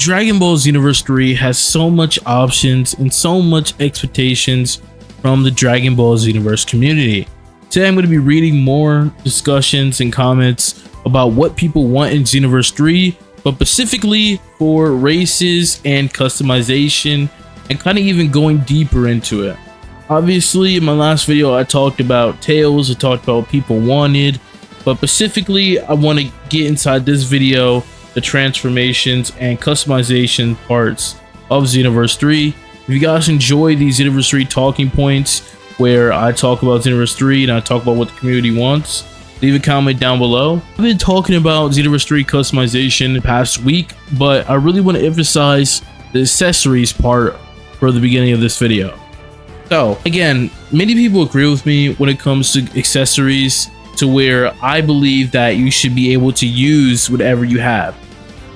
Dragon Ball Xenoverse 3 has so much options and so much expectations from the Dragon Ball Xenoverse community. Today I'm going to be reading more discussions and comments about what people want in Xenoverse 3, but specifically for races and customization, and kind of even going deeper into it. Obviously, in my last video I talked about Tails, I talked about what people wanted, but specifically I want to get inside this video the transformations and customization parts of Xenoverse 3. If you guys enjoy these Xenoverse 3 talking points where I talk about Xenoverse 3 and I talk about what the community wants, leave a comment down below. I've been talking about Xenoverse 3 customization the past week, but I really want to emphasize the accessories part for the beginning of this video. So again, many people agree with me when it comes to accessories, to where I believe that you should be able to use whatever you have.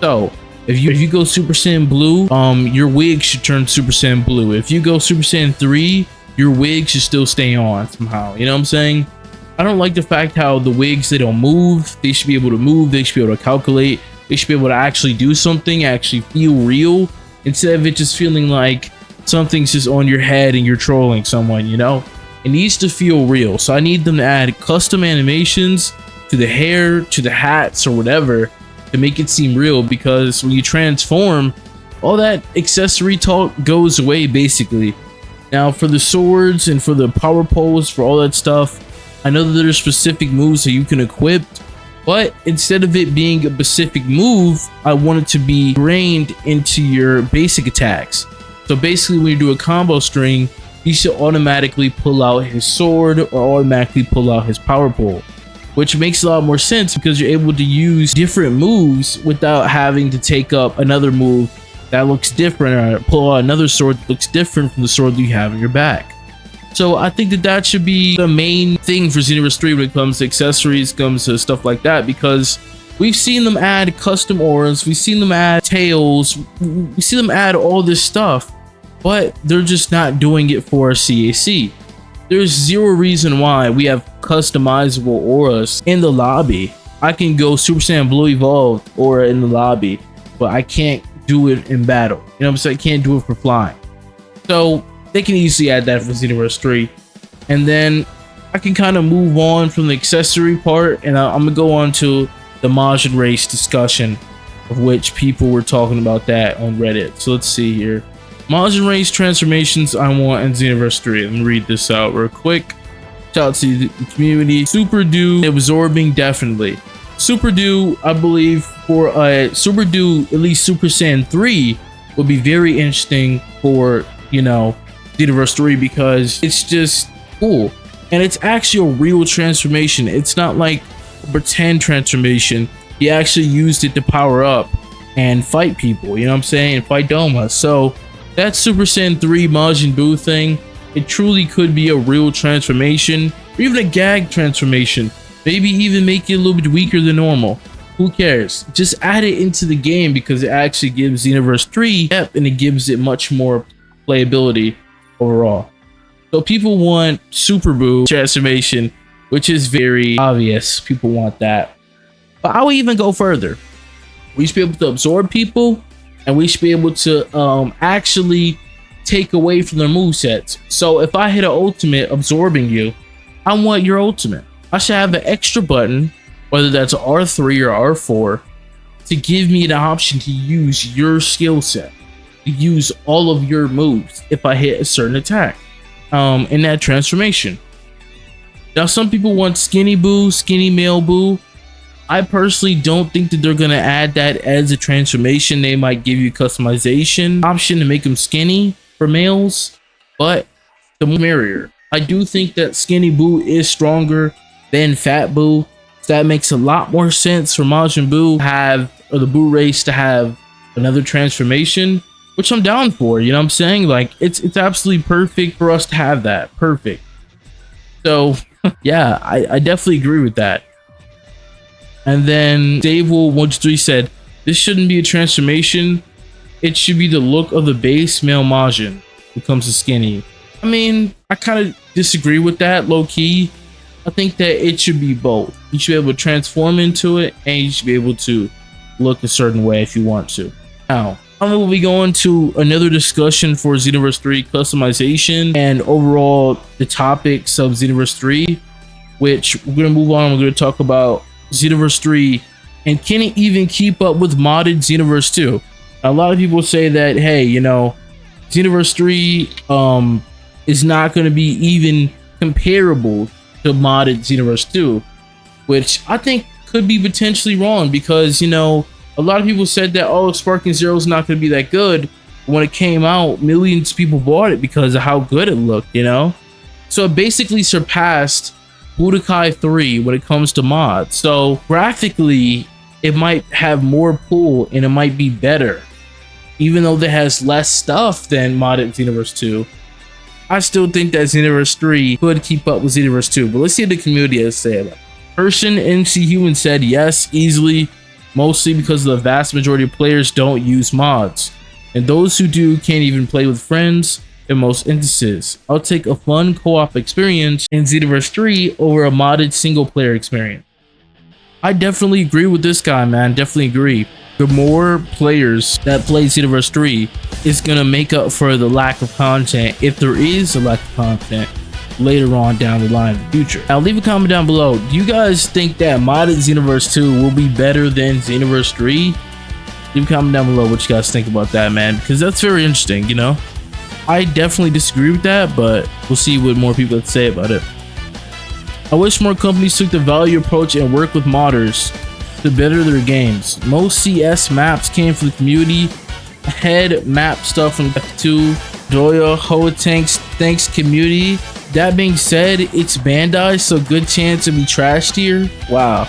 So if you go Super Saiyan Blue, your wig should turn Super Saiyan Blue. If you go Super Saiyan 3, your wig should still stay on somehow. You know what I'm saying? I don't like the fact how the wigs, they don't move. They should be able to move. They should be able to calculate. They should be able to actually do something, actually feel real, instead of it just feeling like something's just on your head and you're trolling someone, you know? It needs to feel real. So I need them to add custom animations to the hair, to the hats, or whatever to make it seem real, because when you transform, all that accessory talk goes away basically. Now for the swords and for the power poles, for all that stuff, I know that there's specific moves that you can equip, but instead of it being a specific move, I want it to be ingrained into your basic attacks. So basically when you do a combo string, he should automatically pull out his sword or automatically pull out his power pole, which makes a lot more sense because you're able to use different moves without having to take up another move that looks different, or pull out another sword that looks different from the sword that you have in your back. So I think that that should be the main thing for Xenoverse 3 when it comes to accessories, comes to stuff like that, because we've seen them add custom auras, we've seen them add tails, we see them add all this stuff, but they're just not doing it for a CAC. There's zero reason why we have customizable auras in the lobby. I can go Super Saiyan Blue Evolved aura in the lobby, but I can't do it in battle. You know what I'm saying? I can't do it for flying. So they can easily add that for Xenoverse 3. And then I can kind of move on from the accessory part, and I'm gonna go on to the Majin race discussion, of which people were talking about that on Reddit. So let's see here. Majin race transformations I want in Xenoverse 3. Let me read this out real quick. Shout out to the community. Super Do absorbing, definitely. Super Do, I believe for Super Do, at least Super Saiyan 3 would be very interesting for, you know, Xenoverse 3, because it's just cool. And it's actually a real transformation. It's not like a pretend transformation. He actually used it to power up and fight people, you know what I'm saying? And fight Doma. So that Super Saiyan 3 Majin Buu thing, it truly could be a real transformation, or even a gag transformation. Maybe even make it a little bit weaker than normal. Who cares? Just add it into the game, because it actually gives Xenoverse 3 depth, and it gives it much more playability overall. So people want Super Buu transformation, which is very obvious. People want that. But I would even go further. We should be able to absorb people, and we should be able to actually take away from their movesets. So if I hit an ultimate absorbing you, I want your ultimate. I should have an extra button, whether that's R3 or R4, to give me the option to use your skill set, to use all of your moves if I hit a certain attack in that transformation. Now some people want skinny Buu, skinny male Buu. I personally don't think that they're gonna add that as a transformation. They might give you customization option to make them skinny for males, but the more merrier. I do think that skinny Buu is stronger than fat Buu. So that makes a lot more sense for Majin Buu to have, or the Buu race to have, another transformation, which I'm down for. You know what I'm saying? Like it's absolutely perfect for us to have that. Perfect. So yeah, I definitely agree with that. And then Dave123 said, this shouldn't be a transformation. It should be the look of the base male Majin who comes to skinny. I mean, I kind of disagree with that, low key. I think that it should be both. You should be able to transform into it, and you should be able to look a certain way if you want to. Now, I'm gonna be going to another discussion for Xenoverse 3 customization and overall the topics of Xenoverse 3, which we're gonna move on. We're gonna talk about Xenoverse 3 and can it even keep up with modded Xenoverse 2. A lot of people say that, hey, you know, Xenoverse 3 is not going to be even comparable to modded Xenoverse 2, which I think could be potentially wrong, because, you know, a lot of people said that, oh, Sparking Zero is not going to be that good. When it came out, millions of people bought it because of how good it looked, you know? So it basically surpassed Budokai 3 when it comes to mods. So graphically, it might have more pull and it might be better. Even though it has less stuff than modded Xenoverse 2, I still think that Xenoverse 3 could keep up with Xenoverse 2. But let's see what the community has to say about it. Person MC Human said yes, easily, mostly because the vast majority of players don't use mods. And those who do can't even play with friends in most instances. I'll take a fun co-op experience in Xenoverse 3 over a modded single player experience. I definitely agree with this guy, man. Definitely agree. The more players that play Xenoverse 3 is going to make up for the lack of content, if there is a lack of content later on down the line in the future. Now leave a comment down below. Do you guys think that modded Xenoverse 2 will be better than Xenoverse 3? Leave a comment down below what you guys think about that, man, because that's very interesting, you know? I definitely disagree with that, but we'll see what more people have to say about it. I wish more companies took the value approach and work with modders to better their games. Most CS maps came from the community. Head map stuff from F2, Doya, Hoa thanks community. That being said, it's Bandai, so good chance to be trashed here. Wow.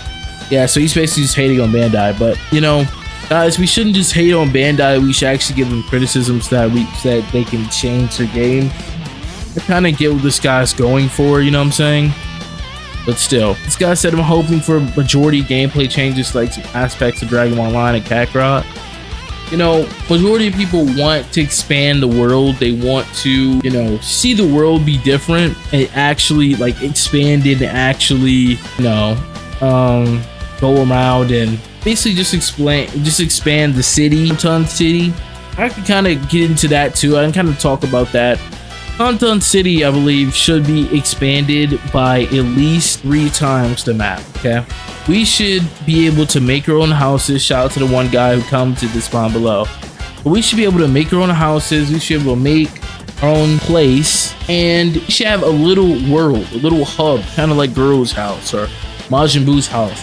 Yeah, so he's basically just hating on Bandai, but you know, guys, we shouldn't just hate on Bandai. We should actually give them criticisms that they can change their game. I kind of get what this guy's going for, you know what I'm saying? But still, this guy said I'm hoping for majority gameplay changes, like some aspects of Dragon Ball Online and Kakarot. You know, majority of people want to expand the world. They want to, you know, see the world be different and actually like expand it and actually, you know, go around and basically just expand the city, Canton City. I can kind of get into that too. I can kind of talk about that. Canton City, I believe, should be expanded by at least 3 times the map, okay? We should be able to make our own houses. Shout out to the one guy who commented this spawn below. But we should be able to make our own houses. We should be able to make our own place. And we should have a little world, a little hub, kind of like Guru's house or Majin Buu's house,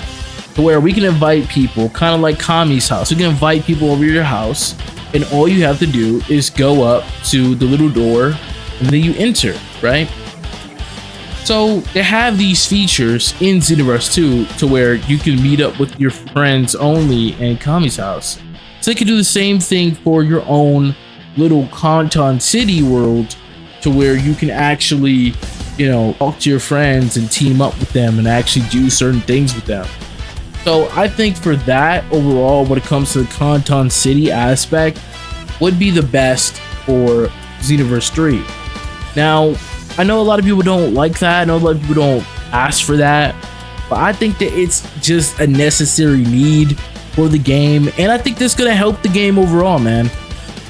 to where we can invite people, kind of like Kami's house. We can invite people over to your house, and all you have to do is go up to the little door, and then you enter, right? So they have these features in Xenoverse 2 to where you can meet up with your friends only in Kami's house. So they can do the same thing for your own little Canton City world, to where you can actually, you know, talk to your friends and team up with them and actually do certain things with them. So I think for that overall, when it comes to the Canton City aspect, would be the best for Xenoverse 3. Now, I know a lot of people don't like that. I know a lot of people don't ask for that. But I think that it's just a necessary need for the game. And I think that's going to help the game overall, man.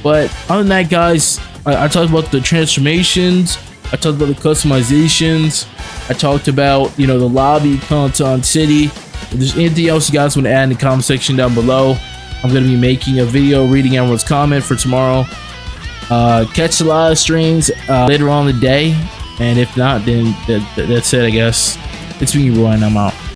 But other than that, guys, I talked about the transformations. I talked about the customizations. I talked about, you know, the lobby, Canton City. If there's anything else you guys want to add in the comment section down below, I'm going to be making a video reading everyone's comment for tomorrow. Catch the live streams later on in the day, and if not, then that's it, I guess. It's been your boy, and I'm out.